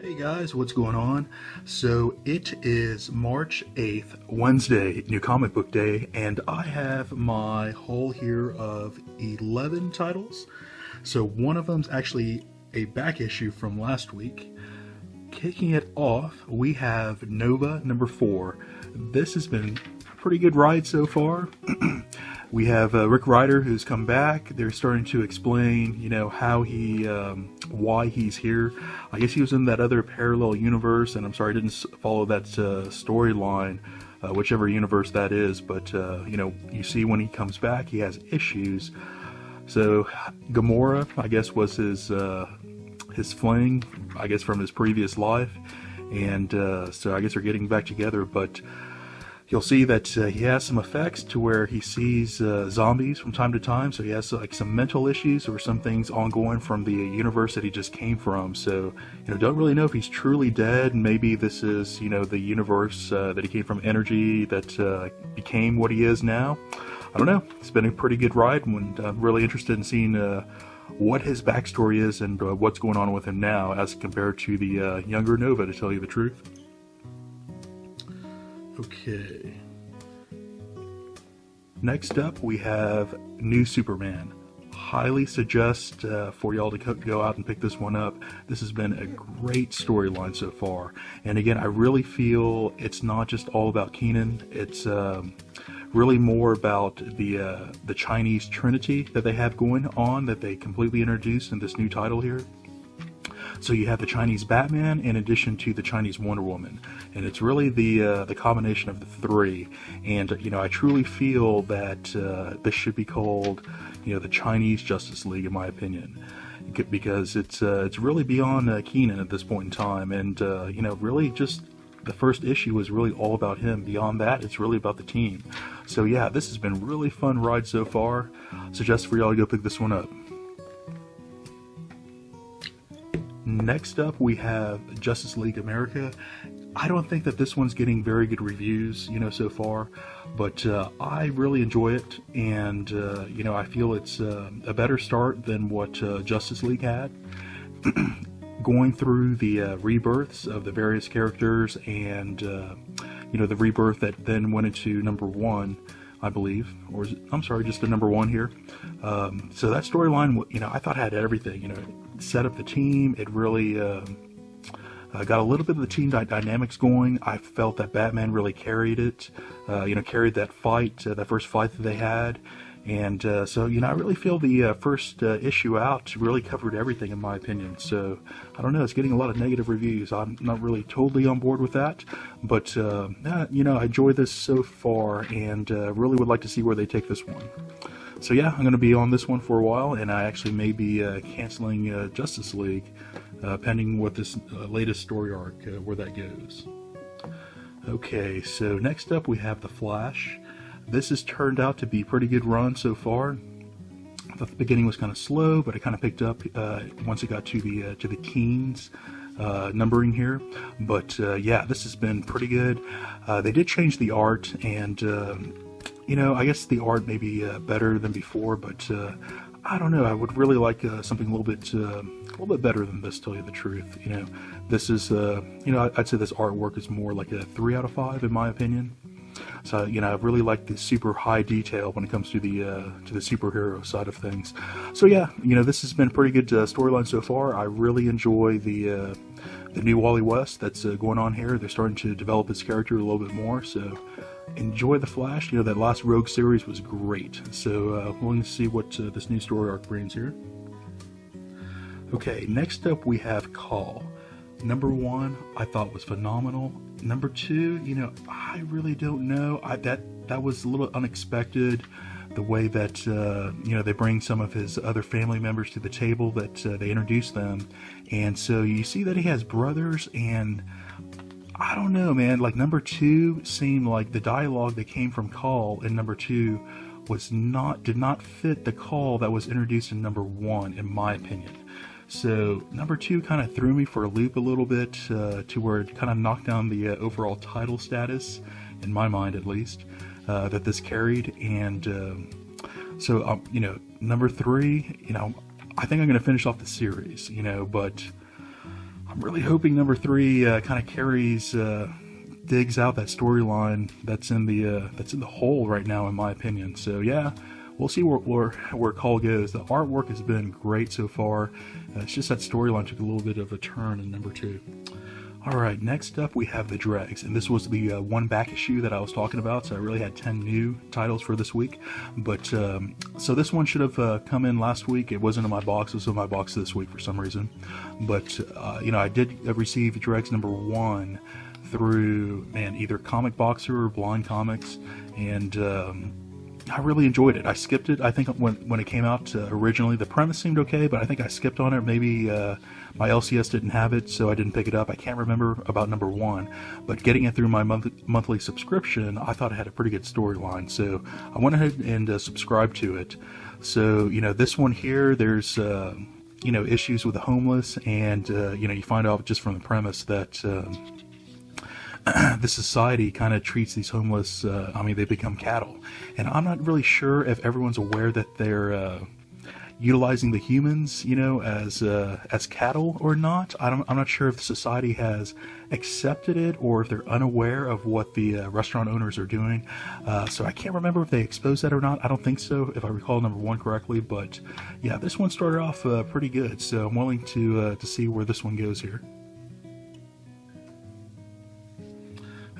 Hey guys, what's going on? So it is March 8th, Wednesday, New Comic Book Day, and I have my haul here of 11 titles. So one of them's actually a back issue from last week. Kicking it off, we have Nova number 4. This has been a pretty good ride so far. We have Rick Rider who's come back. They're starting to explain, how why he's here. I guess he was in that other parallel universe, and I'm sorry I didn't follow that storyline, whichever universe that is. But you see when he comes back, he has issues. So Gamora, I guess, was his fling, I guess, from his previous life, and so I guess they're getting back together, but. You'll see that he has some effects to where he sees zombies from time to time, so he has like some mental issues or some things ongoing from the universe that he just came from. So, don't really know if he's truly dead. Maybe this is, the universe that he came from, energy that became what he is now. I don't know. It's been a pretty good ride, and I'm really interested in seeing what his backstory is and what's going on with him now as compared to the younger Nova, to tell you the truth. Okay. Next up, we have New Superman. Highly suggest for y'all to go out and pick this one up. This has been a great storyline so far. And again, I really feel it's not just all about Kenan. It's really more about the Chinese Trinity that they have going on, that they completely introduced in this new title here. So you have the Chinese Batman in addition to the Chinese Wonder Woman, and it's really the combination of the three. And I truly feel that this should be called, the Chinese Justice League, in my opinion, because it's really beyond Kenan at this point in time, and really just the first issue is really all about him. Beyond that, it's really about the team. So yeah, this has been a really fun ride so far. Suggest for y'all to go pick this one up. Next up, we have Justice League America. I don't think that this one's getting very good reviews, so far, but I really enjoy it, and I feel it's a better start than what Justice League had. Going through the rebirths of the various characters, and the rebirth that then went into number 1, I believe, or I'm sorry, just the number 1 here. So that storyline, I thought had everything. It set up the team. It really got a little bit of the team dynamics going. I felt that Batman really carried it. Carried that fight, that first fight that they had. And so I really feel the first issue out really covered everything, in my opinion. So I don't know, it's getting a lot of negative reviews. I'm not really totally on board with that, but I enjoy this so far, and really would like to see where they take this one. So yeah, I'm going to be on this one for a while, and I actually may be canceling Justice League, pending what this latest story arc, where that goes. Okay, so next up we have The Flash. This has turned out to be a pretty good run so far. I thought the beginning was kind of slow, but it kind of picked up once it got to the teens numbering here. But yeah, this has been pretty good. They did change the art, and I guess the art may be better than before, but I don't know. I would really like something a little bit better than this, to tell you the truth. This is I'd say this artwork is more like a 3 out of 5 in my opinion. So I really like the super high detail when it comes to the superhero side of things. So yeah, this has been a pretty good storyline so far. I really enjoy the new Wally West that's going on here. They're starting to develop his character a little bit more. So enjoy The Flash. That last Rogue series was great. So we're going to see what this new story arc brings here. Okay, next up we have Khaal. Number 1, I thought was phenomenal. Number 2, I really don't know. That was a little unexpected. The way that they bring some of his other family members to the table, that they introduce them, and so you see that he has brothers, and I don't know, man. Like number 2 seemed like the dialogue that came from Khaal in number 2 did not fit the Khaal that was introduced in number 1, in my opinion. So number 2 kind of threw me for a loop a little bit, to where it kind of knocked down the overall title status, in my mind at least, that this carried. And so number 3, I think I'm going to finish off the series, but I'm really hoping number 3 kind of carries, digs out that storyline that's in the hole right now, in my opinion. So yeah, we'll see where Khaal goes. The artwork has been great so far. It's just that storyline took a little bit of a turn in number 2. Alright, next up we have the Dregs, and this was the one back issue that I was talking about, so I really had 10 new titles for this week. But, so this one should have come in last week. It wasn't in my box, it was in my box this week for some reason. But, you know, I did receive Dregs number 1 through, man, either Comic Boxer or Blind Comics, and I really enjoyed it. I skipped it. I think when it came out originally, the premise seemed okay, but I think I skipped on it. Maybe my LCS didn't have it, so I didn't pick it up. I can't remember about number 1, but getting it through my monthly subscription, I thought it had a pretty good storyline, so I went ahead and subscribed to it. So, you know, this one here, there's you know, issues with the homeless, and you know, you find out just from the premise that the society kind of treats these homeless, I mean, they become cattle. And I'm not really sure if everyone's aware that they're utilizing the humans, you know, as cattle or not. I'm not sure if society has accepted it or if they're unaware of what the restaurant owners are doing. So I can't remember if they exposed that or not. I don't think so, if I recall number 1 correctly. But yeah, this one started off pretty good, so I'm willing to see where this one goes here.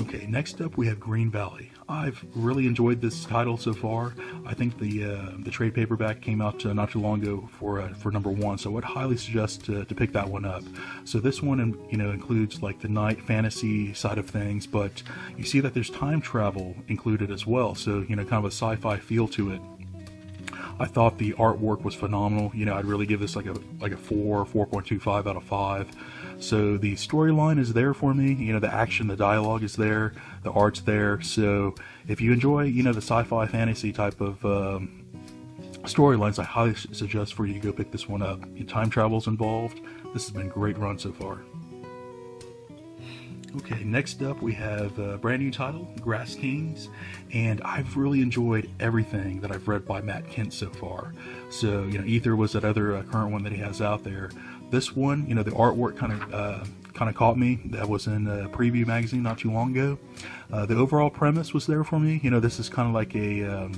Okay, next up we have Green Valley. I've really enjoyed this title so far. I think the trade paperback came out not too long ago for number 1, so I would highly suggest to pick that one up. So this one, you know, includes like the night fantasy side of things, but you see that there's time travel included as well. So, you know, kind of a sci-fi feel to it. I thought the artwork was phenomenal. You know, I'd really give this like a 4.25 out of 5. So the storyline is there for me. You know, the action, the dialogue is there, the art's there. So if you enjoy, you know, the sci-fi fantasy type of storylines, I highly suggest for you to go pick this one up. Time travel's involved. This has been a great run so far. Okay, next up we have a brand new title, Grass Kings, and I've really enjoyed everything that I've read by Matt Kindt so far. So, you know, Ether was that other current one that he has out there. This one, you know, the artwork kind of caught me. That was in a preview magazine not too long ago. The overall premise was there for me. You know, this is kind of like a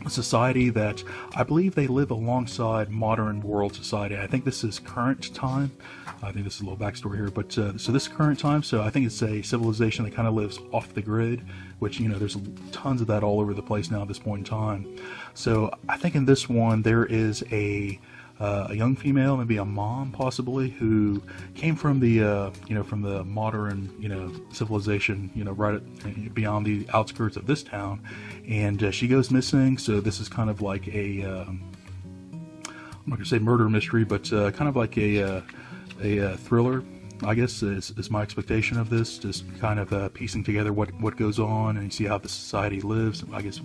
society that I believe they live alongside modern world society. I think this is current time. I think this is a little backstory here, but so this is current time, so I think it's a civilization that kind of lives off the grid, which, you know, there's tons of that all over the place now at this point in time. So I think in this one there is a young female, maybe a mom possibly, who came from the you know, from the modern, you know, civilization, you know, right beyond the outskirts of this town, and she goes missing. So this is kind of like a I'm not gonna say murder mystery, but kind of like a thriller, I guess, is my expectation of this. Just kind of piecing together what goes on, and you see how the society lives. I guess,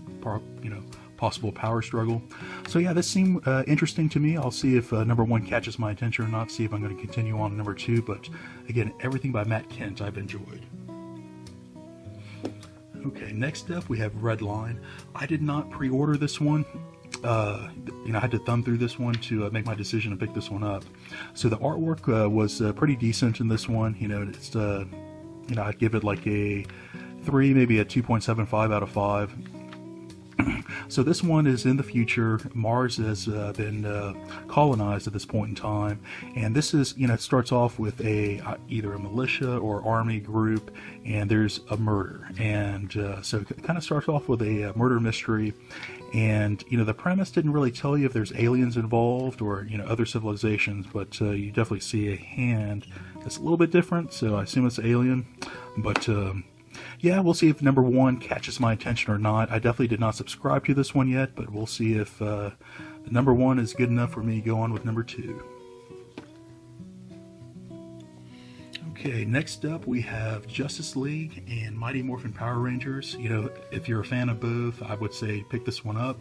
you know, possible power struggle. So yeah, this seemed interesting to me. I'll see if number 1 catches my attention or not, see if I'm going to continue on to number 2, but again, everything by Matt Kindt I've enjoyed. Okay, next up we have Redline. I did not pre-order this one. You know, I had to thumb through this one to make my decision to pick this one up. So the artwork was pretty decent in this one. You know, it's you know, I'd give it like a 3, maybe a 2.75 out of 5. So this one is in the future. Mars has been colonized at this point in time, and this is, you know, it starts off with either a militia or army group, and there's a murder, and so it kind of starts off with a murder mystery. And, you know, the premise didn't really tell you if there's aliens involved or, you know, other civilizations, but you definitely see a hand that's a little bit different, so I assume it's alien. But yeah, we'll see if number 1 catches my attention or not. I definitely did not subscribe to this one yet, but we'll see if the number 1 is good enough for me to go on with number 2. Okay, next up we have Justice League and Mighty Morphin Power Rangers. You know, if you're a fan of both, I would say pick this one up.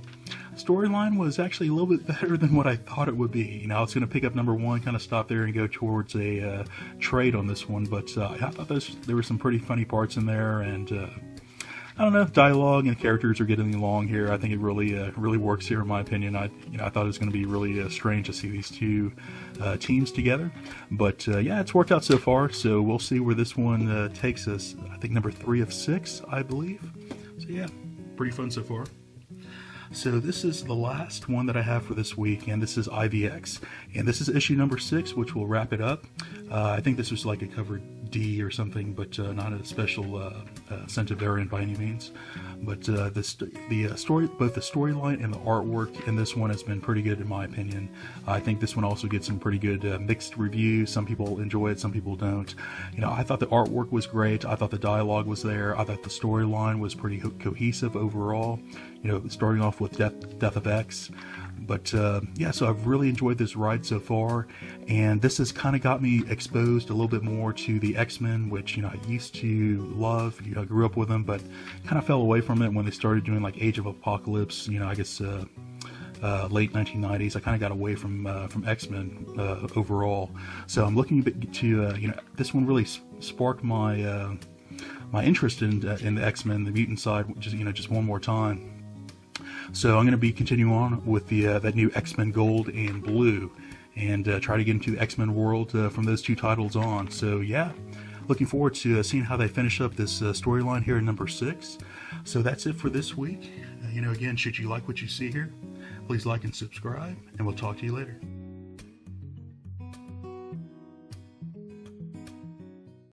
Storyline was actually a little bit better than what I thought it would be. You know, I was going to pick up number 1, kind of stop there and go towards a trade on this one, but I thought there were some pretty funny parts in there, and I don't know, dialogue and characters are getting along here. I think it really really works here in my opinion. I thought it was going to be really strange to see these two teams together, but yeah, it's worked out so far. So we'll see where this one takes us. I think number 3 of 6, I believe. So yeah, pretty fun so far. So this is the last one that I have for this week, and this is IVX, and this is issue number 6, which will wrap it up. I think this was like a cover D or something, but not a special scented variant by any means. But the story, both the storyline and the artwork in this one has been pretty good in my opinion. I think this one also gets some pretty good mixed reviews. Some people enjoy it, some people don't. I thought the artwork was great. I thought the dialogue was there. I thought the storyline was pretty cohesive overall. Starting off with Death of X. But yeah, so I've really enjoyed this ride so far, and this has kind of got me exposed a little bit more to the X-Men, which I used to love. I grew up with them, but kind of fell away from it when they started doing like Age of Apocalypse. I guess late 1990s. I kind of got away from X-Men overall. So I'm looking to this one really sparked my my interest in the X-Men, the mutant side, just one more time. So I'm going to be continuing on with the that new X-Men Gold and Blue, and try to get into the X-Men world from those two titles on. So yeah, looking forward to seeing how they finish up this storyline here in number 6. So that's it for this week. Again, should you like what you see here, please like and subscribe, and we'll talk to you later.